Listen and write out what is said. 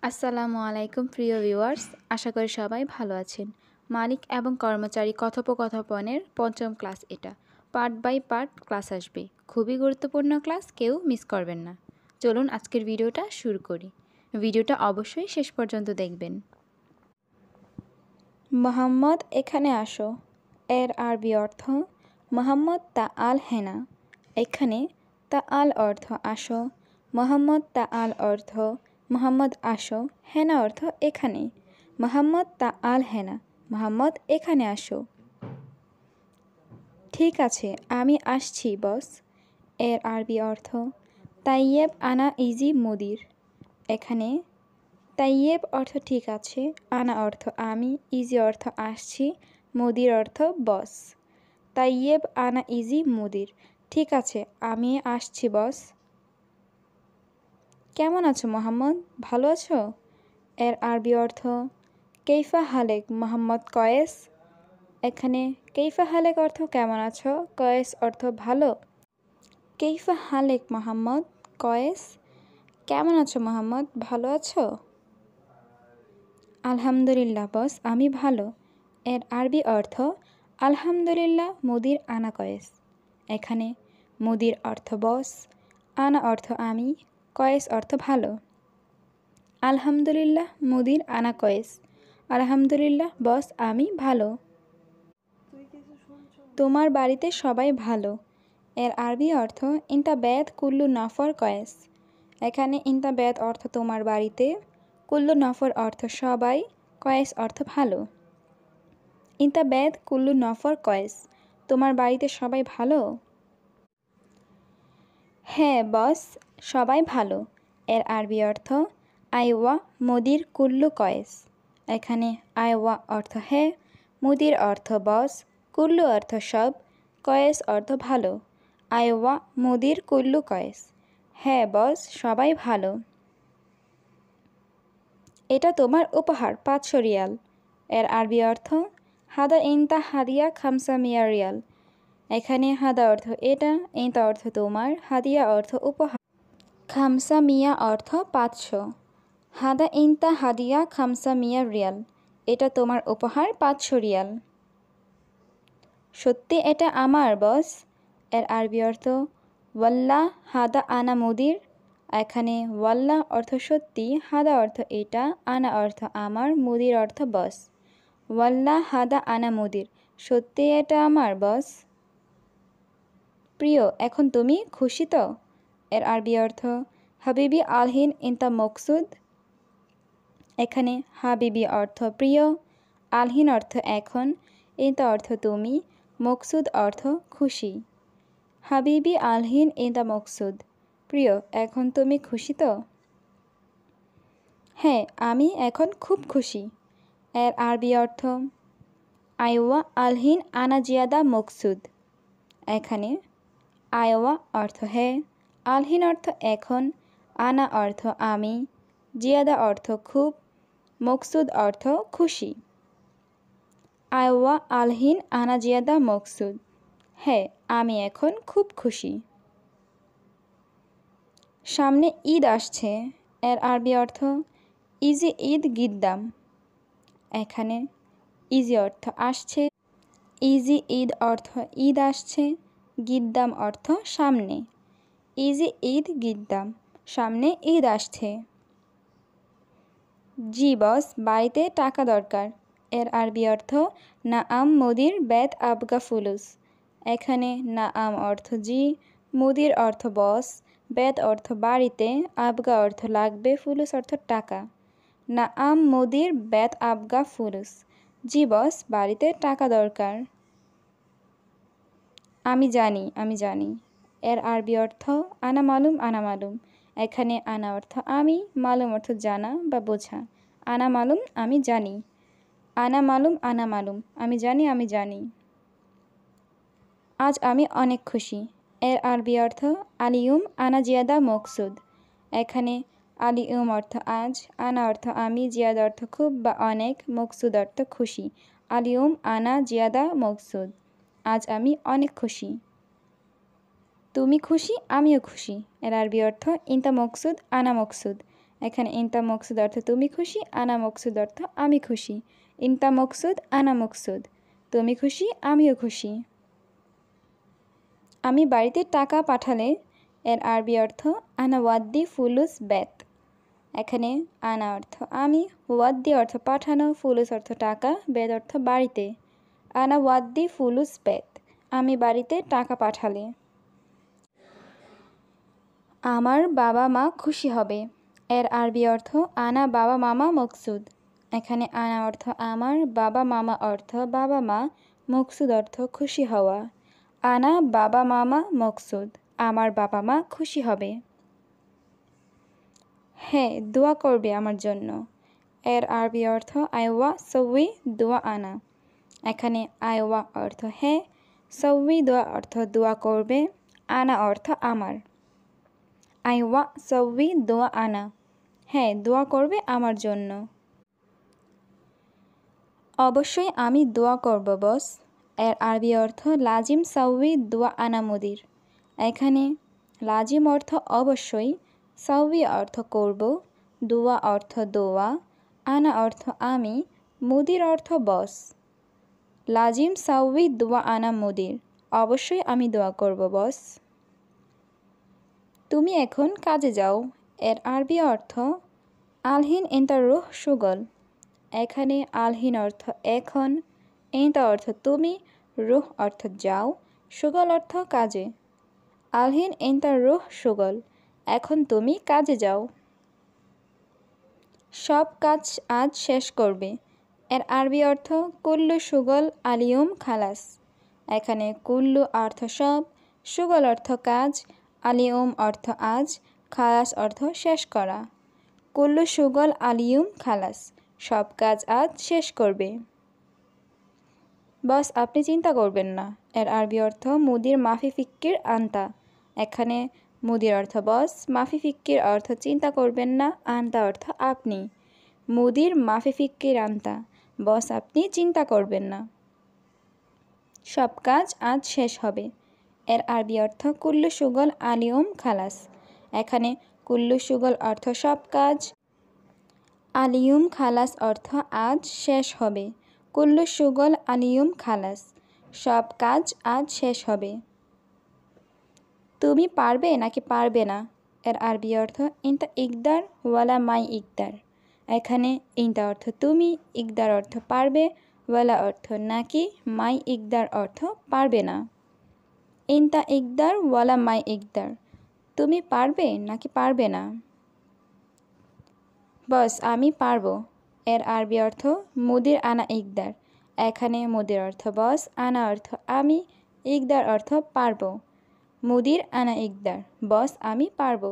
আসসালামু আলাইকুম প্রিয় ভিউয়ার্স, আশা করি সবাই ভালো আছেন। মালিক এবং কর্মচারী কথোপকথনের পঞ্চম ক্লাস এটা। পার্ট বাই পার্ট ক্লাস আসবে, খুবই গুরুত্বপূর্ণ ক্লাস, কেউ মিস করবেন না। চলুন আজকের ভিডিওটা শুরু করি। ভিডিওটা অবশ্যই শেষ পর্যন্ত দেখবেন। মোহাম্মদ এখানে আসো এর আরবি অর্থ মোহাম্মদ তাআল হেনা। এখানে তাআল অর্থ আসো, মোহাম্মদ তাআল অর্থ মোহাম্মদ আসো, হেনা অর্থ এখানে। মোহাম্মদ তাআল হেনা, মোহাম্মদ এখানে আসো। ঠিক আছে, আমি আসছি বস এর আরবি অর্থ তাইয়েব আনা ইজি মুদির। এখানে তাইয়েব অর্থ ঠিক আছে, আনা অর্থ আমি, ইজি অর্থ আসছি, মুদির অর্থ বস। তাইয়েব আনা ইজি মুদির, ঠিক আছে আমি আসছি বস। কেমন আছো মোহাম্মদ, ভালো আছো? এর আরবি অর্থ কেইফা হালেক মোহাম্মদ কয়েস। এখানে কেইফা হালেক অর্থ কেমন আছো, কয়েস অর্থ ভালো। কেইফা হালেক মোহাম্মদ কয়েস, কেমন আছো মোহাম্মদ, ভালো আছো? আলহামদুলিল্লাহ বস, আমি ভালো। এর আরবি অর্থ আলহামদুলিল্লাহ মুদির আনা কয়েস। এখানে মুদির অর্থ বস, আনা অর্থ আমি, কয়েস অর্থ ভালো। আলহামদুলিল্লাহ মুদির আনা কয়েস, আলহামদুলিল্লাহ বস আমি ভালো। তোমার বাড়িতে সবাই ভালো। এর আরবি অর্থ ইনতা বেত কুল্লু নফর কয়েস। এখানে ইনতা বেত অর্থ তোমার বাড়িতে, কুল্লু নফর অর্থ সবাই, কয়েস অর্থ ভালো। ইনতা বেত কুল্লু নফর কয়েস, তোমার বাড়িতে সবাই ভালো? হ্যাঁ বস, সবাই ভালো। এর আরবি অর্থ আইওয়া মুদির কুল্লু কয়েস। এখানে আইওয়া অর্থ হ্যাঁ, মুদির অর্থ বস, কুল্লু অর্থ সব, কয়েস অর্থ ভালো। আইওয়া মুদির কুল্লু কয়েস, হ্যাঁ বস সবাই ভালো। এটা তোমার উপহার 500 রিয়াল। এর আরবি অর্থ হাদা ইনতা হাদিয়া খামসা মিয়া রিয়াল। এখানে হাদা অর্থ এটা, ইনতা অর্থ তোমার, হাদিয়া অর্থ উপহার, খামসা মিয়া অর্থ 500। হাদা ইনতা হাদিয়া খামসা মিয়া রিয়াল, এটা তোমার উপহার 500 রিয়াল। সত্যি এটা আমার বস। এর আরবি অর্থ ওয়াল্লাহ হাদা আনা মুদির। এখানে ওয়াল্লাহ অর্থ সত্যি, হাদা অর্থ এটা, আনা অর্থ আমার, মুদির অর্থ বস। ওয়াল্লাহ হাদা আনা মুদির, সত্যি এটা আমার বস। প্রিয়, এখন তুমি খুশি তো? এর আরবি অর্থ হাবিবি আলহিন ইনতা মকসুদ। এখানে হাবিবি অর্থ প্রিয়, আলহিন অর্থ এখন, ইনতা অর্থ তুমি, মকসুদ অর্থ খুশি। হাবিবি আলহিন ইনতা মকসুদ, প্রিয় এখন তুমি খুশি তো? হ্যাঁ, আমি এখন খুব খুশি। এর আরবি অর্থ আইওয়া আলহিন আনা জিয়াদা মকসুদ। এখানে আইওয়া অর্থ হ্যাঁ, আলহিন অর্থ এখন, আনা অর্থ আমি, জিয়াদা অর্থ খুব, মকসুদ অর্থ খুশি। আইওয়া আলহিন আনা জিয়াদা মকসুদ, হ্যাঁ আমি এখন খুব খুশি। সামনে ঈদ আসছে। এর আরবি অর্থ ইজি ঈদ গিদ্দাম। এখানে ইজি অর্থ আসছে, ইজি ঈদ অর্থ ঈদ আসছে, গিদ্দাম অর্থ সামনে। ইজি ঈদ গিদ্দাম, সামনে ঈদ আসছে। জি বস, বাড়িতে টাকা দরকার। এর আরবি অর্থ নাআম মুদির বেত আবগা ফুলুস। এখানে নাআম অর্থ জি, মুদির অর্থ বস, বেত অর্থ বাড়িতে, আবগা অর্থ লাগবে, ফুলুস অর্থ টাকা। নাআম মুদির বেত আবগা ফুলুস, জি বস বাড়িতে টাকা দরকার। আমি জানি, আমি জানি। এর আরবি অর্থ আনা মালুম, আনা মালুম। এখানে আনা অর্থ আমি, মালুম অর্থ জানা বা বোঝা। আনা মালুম আমি জানি, আনা মালুম, আনা মালুম আমি জানি, আমি জানি। আজ আমি অনেক খুশি। এর আরবি অর্থ আলিউম আনা জিয়াদা মকসুদ। এখানে আলিউম অর্থ আজ, আনা অর্থ আমি, জিয়াদা অর্থ খুব বা অনেক, মকসুদ অর্থ খুশি। আলিউম আনা জিয়াদা মকসুদ, আজ আমি অনেক খুশি। তুমি খুশি, আমিও খুশি। এর আরবি অর্থ ইনতা মকসুদ আনা মকসুদ। এখানে ইনতা মকসুদ অর্থ তুমি খুশি, আনা মকসুদ অর্থ আমি খুশি। ইনতা মকসুদ, আনা মকসুদ। তুমি খুশি, আমিও খুশি। আমি বাড়িতে টাকা পাঠালে এর আরবি অর্থ আনা ওয়াদ্দি ফুলুস বেত। এখানে আনা অর্থ আমি, ওয়াদ্দি অর্থ পাঠানো, ফুলুস অর্থ টাকা, বেত অর্থ বাড়িতে। আনা ওয়াদ্দি ফুলুস বেত, আমি বাড়িতে টাকা পাঠালে। আমার বাবা মা খুশি হবে এর আরবি অর্থ আনা বাবা মামা মকসুদ। এখানে আনা অর্থ আমার, বাবা মামা অর্থ বাবা মা, মকসুদ অর্থ খুশি হওয়া। আনা বাবা মামা মকসুদ, আমার বাবা মা খুশি হবে। হ্যাঁ, দোয়া করবে আমার জন্য এর আরবি অর্থ আইওয়া সউই দোয়া আনা। এখানে আইওয়া অর্থ হ্যাঁ, সউই দোয়া অর্থ দোয়া করবে, আনা অর্থ আমার। আইওয়া সউই দোয়া আনা, হ্যাঁ দোয়া করবে আমার জন্য। অবশ্যই আমি দোয়া করব বস এর আরবি অর্থ লাজিম সউই দোয়া আনা মুদির। এখানে লাজিম অর্থ অবশ্যই, সউই অর্থ করব, দোয়া অর্থ দোয়া, আনা অর্থ আমি, মুদির অর্থ বস। লাজিম সউই দোয়া আনা মুদির, অবশ্যই আমি দোয়া করব বস। তুমি এখন কাজে যাও এর আরবি অর্থ আলহিন ইনতা রুহ সুগল। এখানে আলহিন অর্থ এখন, ইনতা অর্থ তুমি, রুহ অর্থ যাও, সুগল অর্থ কাজে। আলহিন ইনতা রুহ সুগল, এখন তুমি কাজে যাও। সব কাজ আজ শেষ করবে এর আরবি অর্থ কুল্লু সুগল আলিয়ুম খালাস। এখানে কুল্লু অর্থ সব, সুগল অর্থ কাজ, আলিয়ুম অর্থ আজ, খালাস অর্থ শেষ করা। কুল্লু সুগল আলিয়ুম খালাস, সব কাজ আজ শেষ করবে। বস আপনি চিন্তা করবেন না এর আরবি অর্থ মুদির মাফি ফিক্কির আনতা। এখানে মুদির অর্থ বস, মাফি ফিক্কির অর্থ চিন্তা করবেন না, আনতা অর্থ আপনি। মুদির মাফি ফিক্কির আনতা, বস আপনি চিন্তা করবেন না। সব কাজ আজ শেষ হবে এর আরবি অর্থ কুল্লু সুগল আলিয়ুম খালাস। এখানে কুল্লু সুগল অর্থ সব কাজ, আলিয়ুম খালাস অর্থ আজ শেষ হবে। কুল্লু সুগল আলিয়ুম খালাস, সব কাজ আজ শেষ হবে। তুমি পারবে নাকি পারবে না এর আরবি অর্থ ইনতা ইকদার ওয়ালা মাই ইকদার। এখানে ইনতা অর্থ তুমি, ইকদার অর্থ পারবে, ওয়ালা অর্থ নাকি, মাই ইকদার অর্থ পারবে না। ইনতা ইকদার ওয়ালা মাই ইকদার, তুমি পারবে নাকি পারবে না। বস আমি পারবো এর আরবি অর্থ মুদির আনা ইকদার। এখানে মুদির অর্থ বস, আনা অর্থ আমি, ইকদার অর্থ পারবো। মুদির আনা ইকদার, বস আমি পারবো।